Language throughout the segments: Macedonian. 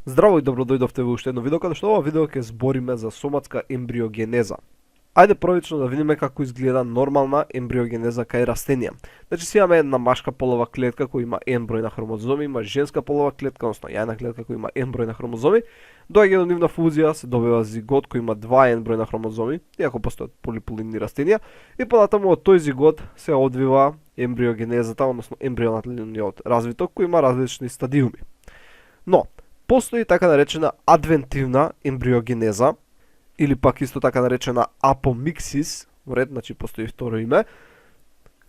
Здраво и добро дојдовте во уште едно видео, каде што ова видео ќе збориме за соматска ембриогенеза. Ајде првично да видиме како изгледа нормална ембриогенеза кај растенија. Значи си имаме една машка полова клетка која има N број на хромозоми, има женска полова клетка, односно јајна клетка која има N број на хромозоми. Доаѓа до нивна фузија, се добива зигот кој има 2N број на хромозоми, иако постојат полиполинни растенија, и понатаму од тој зигот се одвива ембриогенезата, односно ембрионалниот развиток кој има различни стадиуми. Но постои така наречена адвентивна ембриогенеза, или пак исто така наречена апомиксис, вред, значи постои второ име,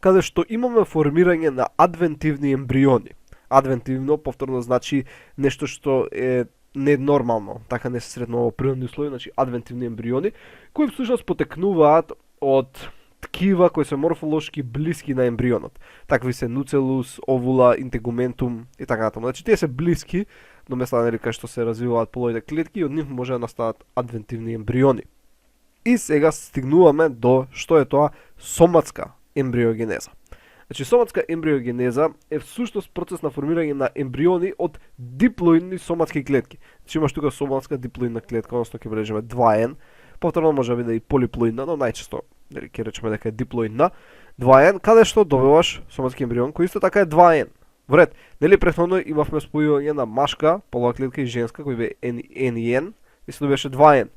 каде што имаме формирање на адвентивни ембриони. Адвентивно, повторно, значи нешто што е ненормално, така не се сретно во природни услови, значи адвентивни ембриони, кои всушност потекнуваат од ткива кои се морфолошки блиски на ембрионот. Такви се нуцелус, овула, интегументум и така натаму. Значи тие се блиски до места нели кај што се развиваат половите клетки и од нив може да настават адвентивни ембриони. И сега стигнуваме до што е тоа соматска ембриогенеза. Значи соматска ембриогенеза е всушност процес на формирање на ембриони од диплоидни соматски клетки. Значи имаш тука соматска диплоидна клетка, односно ќе бележиме 2N, повторно може да биде и полиплоидна, но најчесто нели ќе речеме дека е диплоидна, 2N, каде што добиваш соматски ембрион кој исто така е 2N. Вред, нели претходно имавме спојување на машка, полова клетка и женска кој бе N и N, и се добиваше 2N.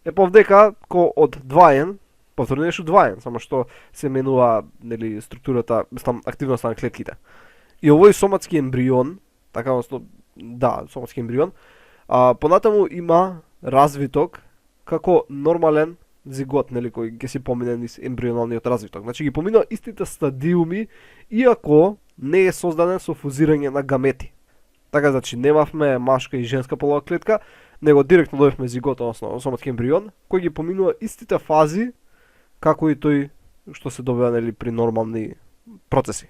Е повдека од 2N, повторно нешто 2N, само што се менува нели структурата, активноста на клетките. И овој соматски ембрион, така односно да, соматски ембрион, понатаму има развиток како нормален зигот, нели, кој ќе си помине низ ембрионалниот развиток. Значи ги поминува истите стадиуми, иако не е создаден со фузирање на гамети. Така, значи, немавме машка и женска полова клетка, него директно добивме зигот, односно соматски ембрион, кој ги поминува истите фази, како и тој што се добива, нели, при нормални процеси.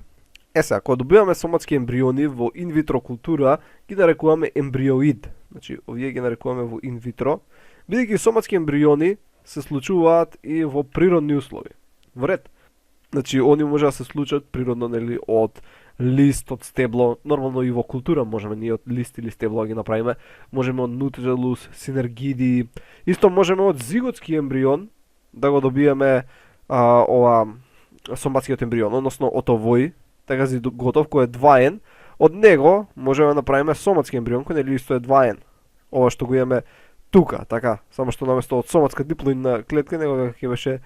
Сега, кога добиваме соматски ембриони во инвитро култура, ги нарекуваме ембриоид. Значи, овие ги нарекуваме во инвитро, бидејќи соматски ембриони се случуваат и во природни услови. Вред. Значи, они може да се случат природно, нели, од лист, од стебло, нормално и во култура можеме ние од лист или стебло да ги направиме, можеме од нутрилус, синергиди, исто можеме од зиготски ембрион да го добиеме ова соматскиот ембрион, односно од овој, така готов кој е 2N, од него можеме да направиме соматски ембрион кој нели исто е 2N. Ова што го имаме тука, така, само што наместо од соматска диплоидна клетка него ќе беше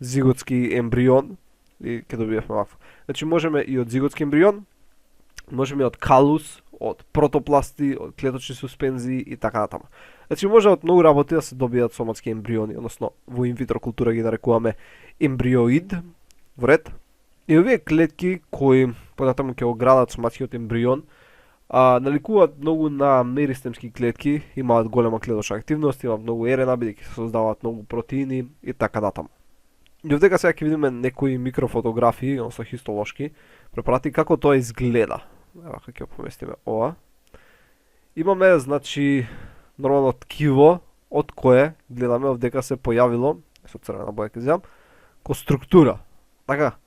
зиготски ембрион и ќе добиевме вакво. Значи можеме и од зиготски ембрион, можеме и од калус, од протопласти, од клеточни суспензии и така натаму. Значи може од многу работи да се добијат соматски ембриони, односно во инвитро култура ги нарекуваме ембриоид, вред. И овие клетки кои понатаму ќе оградат соматскиот ембрион, наликуваат многу на меристемски клетки, имаат голема клеточна активност, имаат многу РНА, бидејќи се создаваат многу протеини и така натаму. И овдека сега ќе видиме некои микрофотографии, односно хистолошки препарати како тоа изгледа. Ева ќе го поместиме ова. Имаме, значи, нормално ткиво од кое гледаме овдека се појавило, со црвена боја ќе земам, ко структура. Така,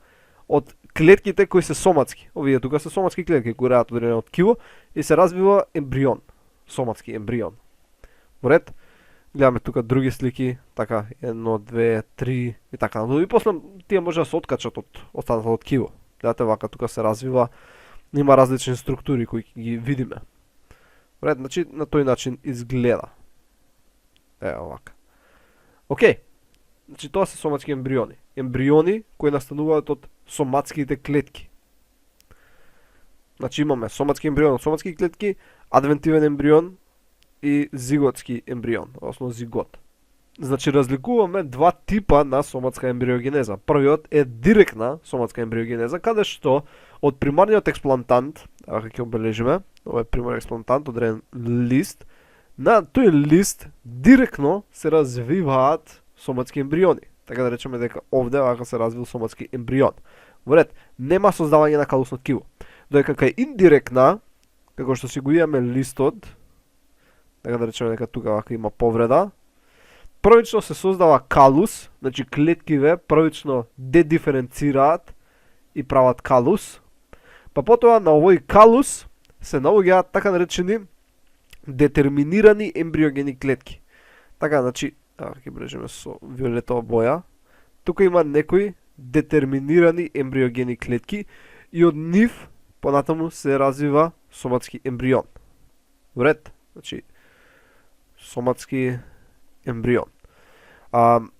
од клетките кои се соматски. Овие тука се соматски клетки кои раат одредено ткиво и се развива ембрион, соматски ембрион. Вред. Гледаме тука други слики, така 1, 2, 3 и така. Но и после тие може да се откачат од останатото ткиво. Гледате вака тука се развива, има различни структури кои ги видиме. Вред, значи на тој начин изгледа. Ево вака. Океј. Значи тоа се соматски ембриони. Ембриони кои настануваат од соматските клетки. Значи имаме соматски ембрион од соматски клетки, адвентивен ембрион и зиготски ембрион, односно зигот. Значи разликуваме два типа на соматска ембриогенеза. Првиот е директна соматска ембриогенеза, каде што од примарниот експлантант, ако ќе обележиме, ова е примарен експлантант, одреден лист, на тој лист директно се развиваат соматски ембриони. Така да речеме дека овде вака се развил соматски ембрион. Вред, нема создавање на калусно ткиво. Додека кај индиректна, како што си го имаме листот, така да речеме дека тука вака има повреда, првично се создава калус, значи клеткиве првично дедиференцираат и прават калус, па потоа на овој калус се наоѓаат така наречени детерминирани ембриогени клетки. Така, значи, ќе брежеме со виолетова боја. Тука има некои детерминирани ембриогени клетки и од нив понатаму се развива соматски ембрион. Вред, значи соматски ембрион.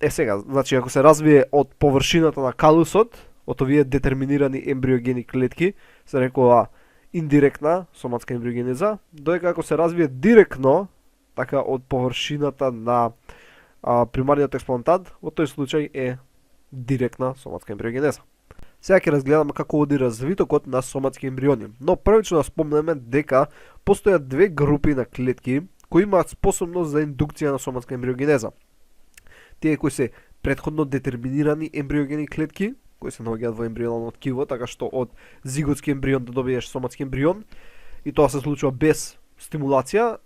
Сега, значи ако се развие од површината на калусот, од овие детерминирани ембриогени клетки, се рекува индиректна соматска ембриогенеза, додека ако се развие директно, така од површината на примарниот експлантант, во тој случај е директна соматска ембриогенеза. Сега ќе разгледаме како оди развитокот на соматски ембриони, но првично да спомнеме дека постојат две групи на клетки кои имаат способност за индукција на соматска ембриогенеза. Тие кои се претходно детерминирани ембриогени клетки, кои се наоѓаат во ембрионално ткиво, така што од зиготски ембрион да добиеш соматски ембрион, и тоа се случува без стимулација,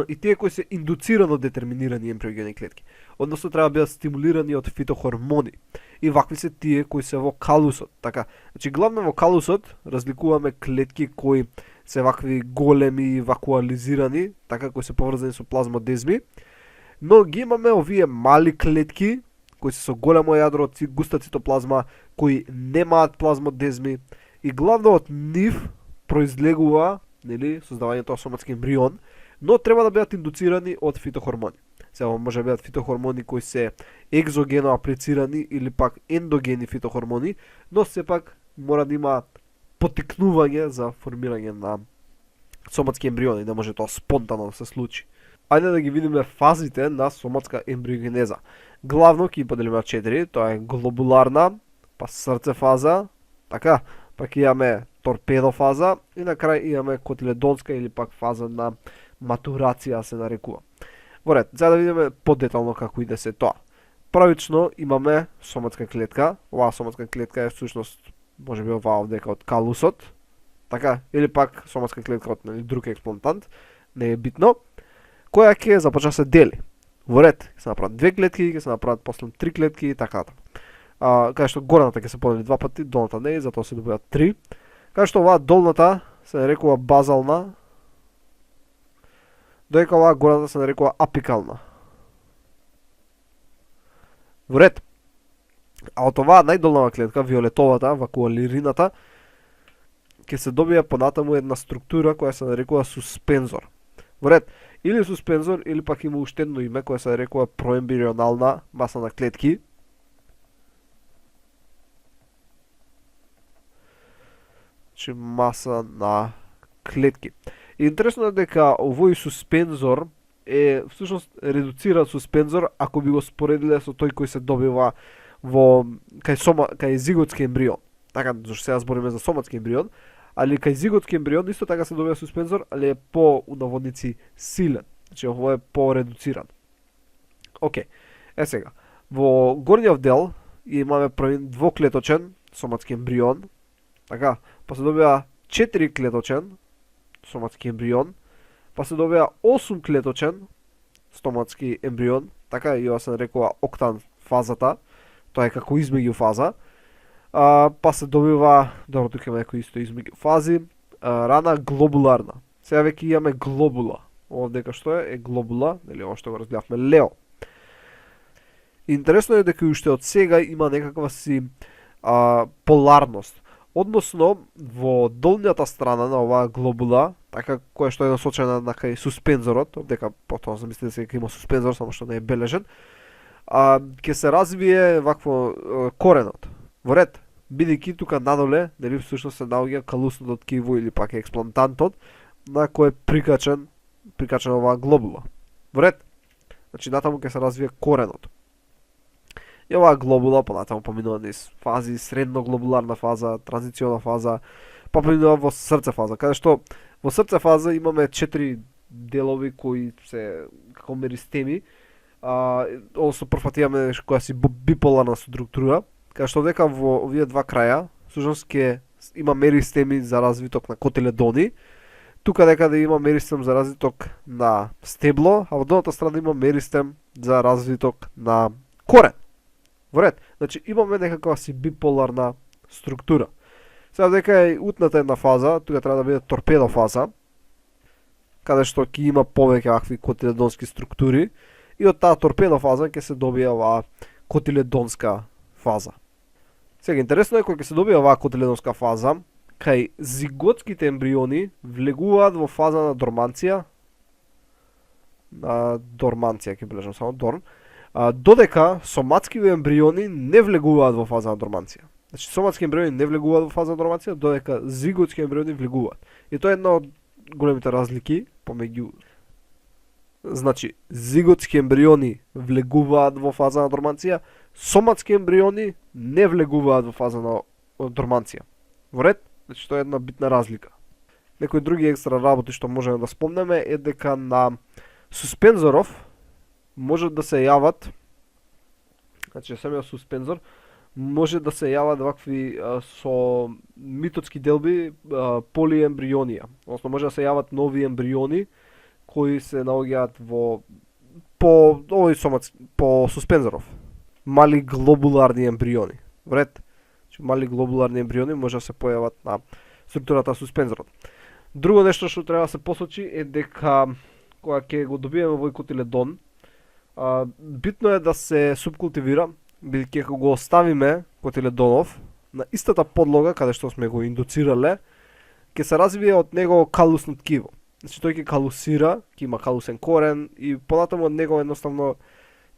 и тие кои се индуцирано детерминирани ембриогени клетки. Односно треба да бидат стимулирани од фитохормони. И вакви се тие кои се во калусот. Така, значи главно во калусот разликуваме клетки кои се вакви големи вакуализирани, така кои се поврзани со плазмодезми, но ги имаме овие мали клетки кои се со големо јадро, густа цитоплазма, кои немаат плазмодезми, и главно од нив произлегува, нели, создавањето на соматски ембрион, но треба да бидат индуцирани од фитохормони. Сега може да бидат фитохормони кои се екзогено аплицирани или пак ендогени фитохормони, но сепак мора да има потикнување за формирање на соматски ембриони, да може тоа спонтано да се случи. Ајде да ги видиме фазите на соматска ембриогенеза. Главно ќе ги поделиме на 4, тоа е глобуларна, па срце фаза, така, пак имаме торпедо фаза и на крај имаме котиледонска или пак фаза на матурација се нарекува. Во ред, сега да видиме подетално како иде се тоа. Првично имаме соматска клетка. Оваа соматска клетка е всушност можеби оваа овдека од калусот, така, или пак соматска клетка од друг експлантант, не е битно, која ќе започне да се дели. Во ред, ќе се направат две клетки, ќе се направат после 3 клетки и така натаму. Каде што горната ќе се подели 2 пати, долната не, затоа се добиваат 3. Каде што оваа долната се нарекува базална, додека оваа горната се нарекува апикална. Во ред. А од оваа најдолнава клетка, виолетовата, вакуалирината, ќе се добие понатаму една структура која се нарекува суспензор. Во ред, или суспензор, или пак има уште едно име која се нарекува проембрионална маса на клетки. Значи маса на клетки. И интересно е дека овој суспензор е всушност редуциран суспензор ако би го споредиле со тој кој се добива во кај зиготски ембрион. Така, зашто сега збориме за соматски ембрион, али кај зиготски ембрион исто така се добива суспензор, али е по наводници силен. Значи ово е по-редуциран. Океј. Сега, во горниот дел имаме првин двоклеточен соматски ембрион. Така, па се добива 4 клеточен соматски ембрион, па се добива 8 клеточен стоматски ембрион, така и ова се нарекува октан фазата, тоа е како измеѓу фаза. Па се добива, добро, тука има некои исто измеѓу фази, рана глобуларна. Сега веќе имаме глобула. Овдека што е глобула, нели ова што го разгледавме лео. Интересно е дека уште од сега има некаква си поларност. Односно, во долната страна на оваа глобула, така која што е насочена на кај суспензорот, дека потоа замислите се дека има суспензор, само што не е бележен, ќе се развие вакво коренот. Во ред, бидејќи тука надоле, нели всушност се наоѓа калусното ткиво или пак експлантантот, на кој е прикачена оваа глобула. Во ред, значи натаму ќе се развие коренот. И оваа глобула понатаму поминува низ фази, средно глобуларна фаза, транзициона фаза, па поминува во срце фаза, каде што во срце фаза имаме 4 делови кои се како меристеми, односно прфативаме која си биполарна структура, каде што дека во овие два краја, всушност ќе има меристеми за развиток на котиледони, тука дека да има меристем за развиток на стебло, а во долната страна има меристем за развиток на корен. Во ред, значи имаме некаква си биполарна структура. Сега дека е утната една фаза, тука треба да биде торпедо фаза. каде што ќе има повеќе акви котиледонски структури и од таа торпедо фаза ќе се добие оваа котиледонска фаза. Сега интересно е кога ќе се добие оваа котиледонска фаза, кај зиготските ембриони влегуваат во фаза на дорманција, ќе бележам само дорм, додека соматскиве ембриони не влегуваат во фаза на дорманција. Значи соматски ембриони не влегуваат во фаза на дорманција, додека зиготски ембриони влегуваат. И тоа е една од големите разлики помеѓу. Значи зиготски ембриони влегуваат во фаза на дорманција, соматски ембриони не влегуваат во фаза на дорманција. Во ред? Значи тоа е една битна разлика. Некои други екстра работи што можеме да спомнеме е дека на суспензоров може да се јават, значи самиот суспензор може да се јават вакви со митотски делби полиембрионија. Односно може да се јават нови ембриони кои се наоѓаат по суспензоров. Мали глобуларни ембриони. Вред? Значи мали глобуларни ембриони може да се појават на структурата суспензорот. Друго нешто што треба да се посочи е дека кога ќе го добиеме овој котиледон, битно е да се субкултивира, бидејќи ако го оставиме котиледонов на истата подлога каде што сме го индуцирале, ќе се развие од него калусно ткиво. Значи тој ќе калусира, ќе има калусен корен и понатаму од него едноставно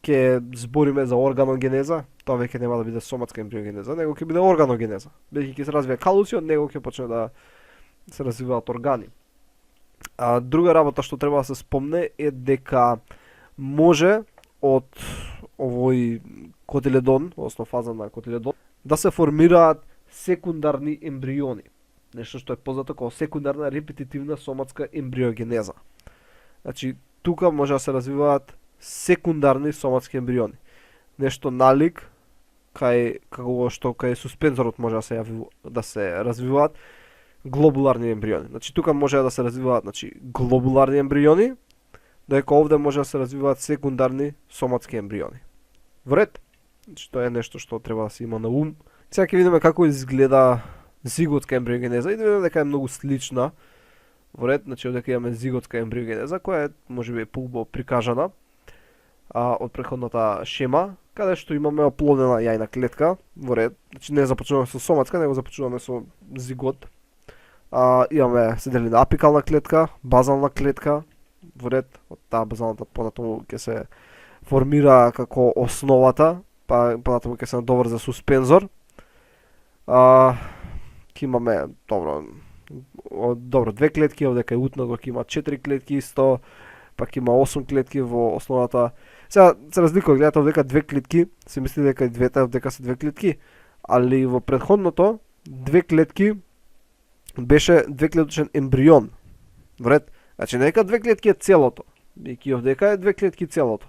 ќе збориме за органогенеза, тоа веќе нема да биде соматска ембриогенеза, него ќе биде органогенеза. Бидејќи ќе се развие калуси, од него ќе почне да се развиваат органи. Друга работа што треба да се спомне е дека може од овој котиледон, односно фаза на котиледон, да се формираат секундарни ембриони. Нешто што е познато како секундарна репетитивна соматска ембриогенеза. Значи, тука може да се развиваат секундарни соматски ембриони. Нешто налик кај суспензорот може да се развиваат глобуларни ембриони. Значи тука може да се развиваат глобуларни ембриони, додека овде може да се развиваат секундарни соматски ембриони. Вред? Значи тоа е нешто што треба да се има на ум. Сега ќе видиме како изгледа зиготска ембриогенеза и да видиме дека е многу слична. Вред, значи дека имаме зиготска ембриогенеза која е можеби поубаво прикажана од претходната шема, каде што имаме оплодена јајна клетка. Вред, значи не започнуваме со соматска, него започнуваме со зигот. Имаме се дели на апикална клетка, базална клетка. Вред, од таа базалната понатаму ќе се формира како основата, па понатаму ќе се надоврза суспензор. Ќе имаме добро две клетки, овде кај утнато ќе има 4 клетки исто, па ќе има 8 клетки во основата. Сега се разликува, гледате овдека две клетки, се мисли дека и двете овдека се две клетки, али во претходното две клетки беше двеклеточен ембрион. Вред? Значи нека две клетки е целото, бидејќи овдека е две клетки целото.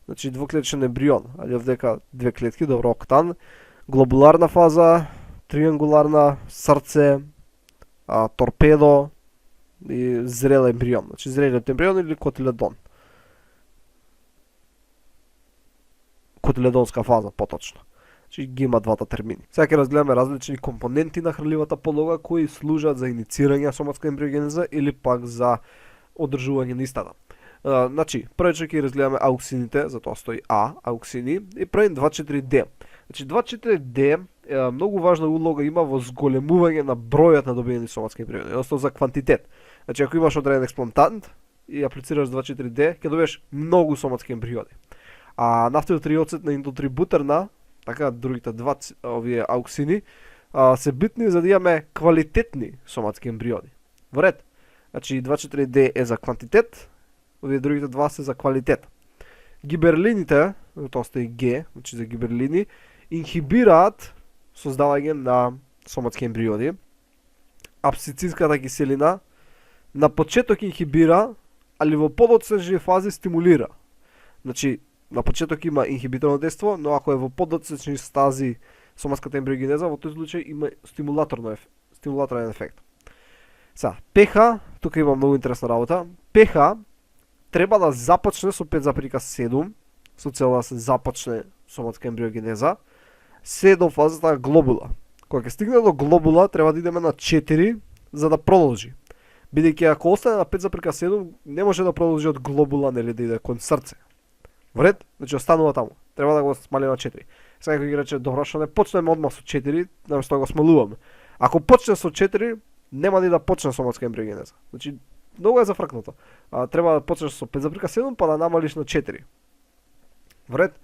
Значи двоклеточен ембрион, али овдека две клетки, добро, октан, глобуларна фаза, триангуларна, срце, торпедо и зрел ембрион. Значи зрелиот ембрион или котиледон. Котиледонска фаза, поточно. Значи ги има двата термини. Сега ќе разгледаме различни компоненти на хранливата подлога кои служат за иницирање на соматска ембриогенеза или пак за одржување на истата. Значи, првично ќе разгледаме ауксините, затоа стои А, ауксини, и правим 2,4-D. Значи 2,4-D многу важна улога има во зголемување на бројот на добиени соматски ембриони, односно за квантитет. Значи ако имаш одреден експлантант и аплицираш 2,4-D, ќе добиеш многу соматски ембриони. А нафтиотриоцет на индотриbuтерна, така другите два овие ауксини, се битни за да имаме квалитетни соматски ембриони. Во ред. Значи 2,4-D е за квантитет, овие другите два се за квалитет. Гиберлините, тоа стои Г, значи за гиберлини, инхибираат создавање на соматски ембриони. Абсцицинската киселина на почеток инхибира, али во подоцнежни фази стимулира. Значи, на почеток има инхибиторно дејство, но ако е во подоцнежни стази соматската ембриогенеза, во тој случај има стимулаторен ефект. Са, pH, тука има многу интересна работа. pH треба да започне со 5,7, со цел да се започне соматска ембриогенеза, се до фазата на глобула. Кога ќе стигне до глобула, треба да идеме на 4 за да продолжи. Бидејќи ако остане на 5,7 не може да продолжи од глобула нели да иде кон срце. Во ред? Значи останува таму. Треба да го смали на 4. Сега некој ги рече добро што не почнеме одма со 4, наместо да го смалуваме. Ако почне со 4, нема ни да почне соматска ембриогенеза. Значи многу е зафркнато. Треба да почнеш со 5,7 па да намалиш на 4. Во ред?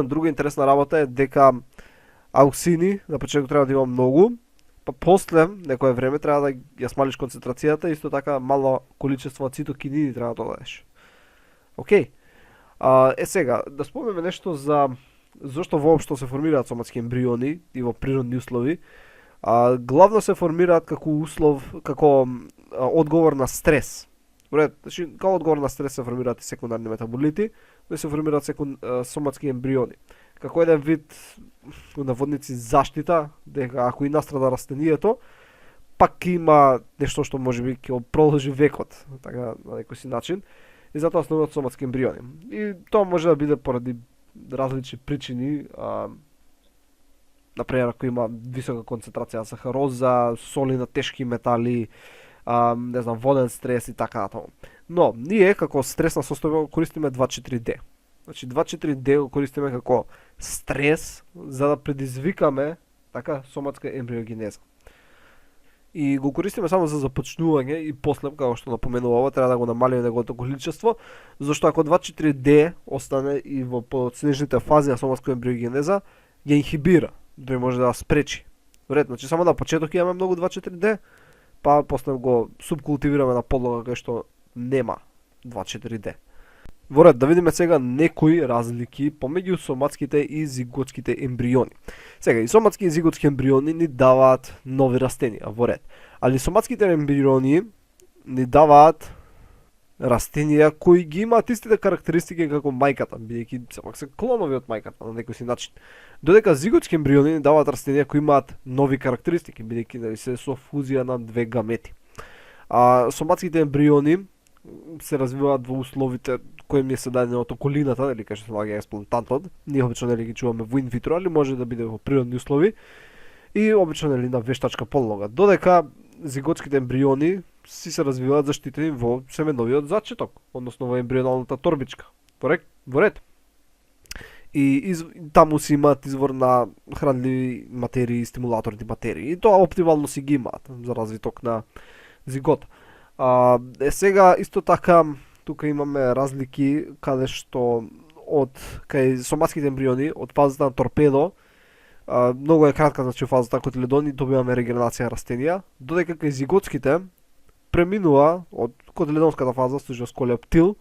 Друга интересна работа е дека ауксини на почеток треба да има многу, па после некое време треба да ја смалиш концентрацијата, исто така мало количество цитокинини треба да додадеш. Океј. Сега, да спомнеме нешто за зошто воопшто се формираат соматски ембриони и во природни услови. Главно се формираат како услов, како одговор на стрес. Ред, значи, како одговор на стрес се формираат и секундарни метаболити, но се формираат соматски ембриони. Како еден вид наводници заштита, дека ако и настрада растението, пак има нешто што можеби ќе продолжи векот, така на некој си начин. И затоа основаат соматски ембриони. И тоа може да биде поради различни причини, например ако има висока концентрација на сахароза, соли на тешки метали, не знам, воден стрес и така натаму. Но ние како стресна состојба користиме 2,4-D. Значи 2,4-D го користиме како стрес за да предизвикаме така соматска ембриогенеза. И го користиме само за започнување и после, како што напоменува, треба да го намалиме неговото количество, зашто ако 2,4-D остане и во подснежните фази на соматска ембриогенеза, ја инхибира, дори може да ја спречи. Вред, значи само на почеток имаме многу 2,4-D, па после го субкултивираме на подлога кај што нема 2,4-D. Во ред, да видиме сега некои разлики помеѓу соматските и зиготските ембриони. Сега, и соматски и зиготски ембриони ни даваат нови растенија, во ред. Али соматските ембриони ни даваат растенија кои ги имаат истите карактеристики како мајката, бидејќи сепак се клонови од мајката на некој си начин. Додека зиготски ембриони ни даваат растенија кои имаат нови карактеристики, бидејќи се со фузија на две гамети. Соматските ембриони се развиваат во условите кои ми се дадени од околината, нели кај што се наоѓа експлантантот. Ние обично нели ги чуваме во инвитро, али може да биде во природни услови и обично нели на вештачка подлога. Додека зиготските ембриони си се развиваат заштитени во семеновиот зачеток, односно во ембрионалната торбичка. Во ред. И таму си имаат извор на хранливи материи, стимулаторни материи. И тоа оптимално си ги имаат за развиток на зигота. Сега исто така тука имаме разлики каде што од кај соматските ембриони од фазата на торпедо, многу е кратка значи фазата котиледон и добиваме регенерација растенија, додека кај зиготските преминува од котиледонската фаза служи сколеоптил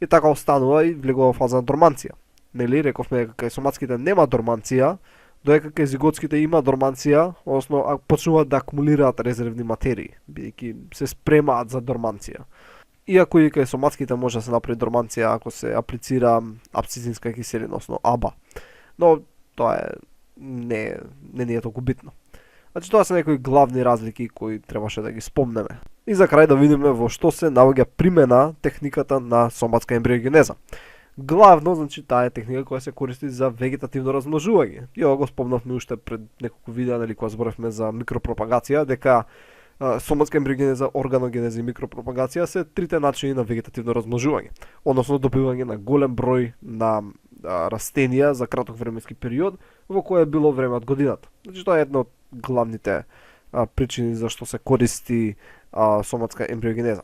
и така останува и влегува во фаза на дорманција. Нели рековме дека кај соматските нема дорманција, додека кај зиготските има дорманција, односно почнуваат да акумулираат резервни материи, бидејќи се спремаат за дорманција. Иако и кај соматските може да се направи дорманција ако се аплицира апсисинска киселина, односно АБА. Но тоа не ни е толку битно. Значи тоа се некои главни разлики кои требаше да ги спомнеме. И за крај да видиме во што се наоѓа примена техниката на соматска ембриогенеза. Главно, значи, таа е техника која се користи за вегетативно размножување. И ова го спомнавме уште пред неколку видеа, нели, кога зборевме за микропропагација, дека соматска ембриогенеза, органогенеза и микропропагација се трите начини на вегетативно размножување. Односно добивање на голем број на растенија за краток временски период во кој е било време од годината. Значи тоа е една од главните причини за што се користи соматска ембриогенеза.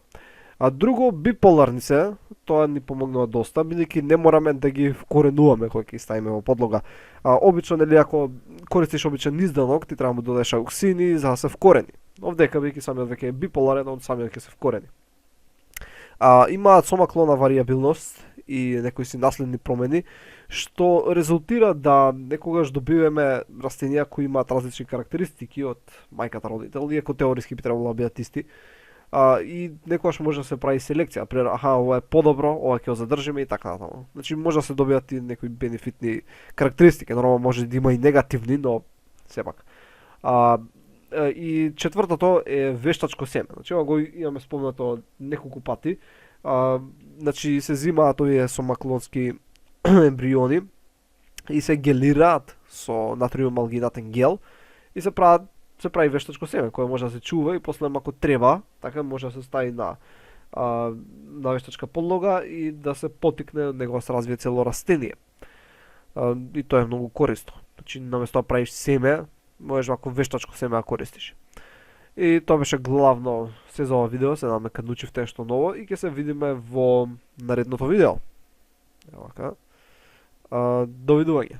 А друго, биполарни се, тоа ни помогнува доста, бидејќи не мораме да ги вкоренуваме кога ќе ставиме во подлога. Обично, нели, ако користиш обичен изданок, ти треба да му додадеш ауксини за да се вкорени. Овдека, бидејќи самиот веќе е биполарен, он самиот ќе се вкорени. Имаат сомаклона варијабилност и некои си наследни промени, што резултира да некогаш добиваме растенија кои имаат различни карактеристики од мајката родител, иако теориски би требало да бидат исти. И некогаш може да се прави селекција, например, ова е подобро, ова ќе го задржиме и така натаму. Значи може да се добијат и некои бенефитни карактеристики, нормално може да има и негативни, но сепак. И четвртото е вештачко семе. Значи ова го имаме спомнато неколку пати. Значи се зимаат овие сомаклонски ембриони и се гелираат со натриум алгинатен гел и се прават се прави вештачко семе кое може да се чува и после ако треба, така може да се стави на вештачка подлога и да се потикне од него да се развие цело растение. И тоа е многу корисно. Значи наместо да правиш семе, можеш вако вештачко семе да користиш. И тоа беше главно се за ова видео, се надам дека научивте нешто ново и ќе се видиме во наредното видео. Евака. Довидување.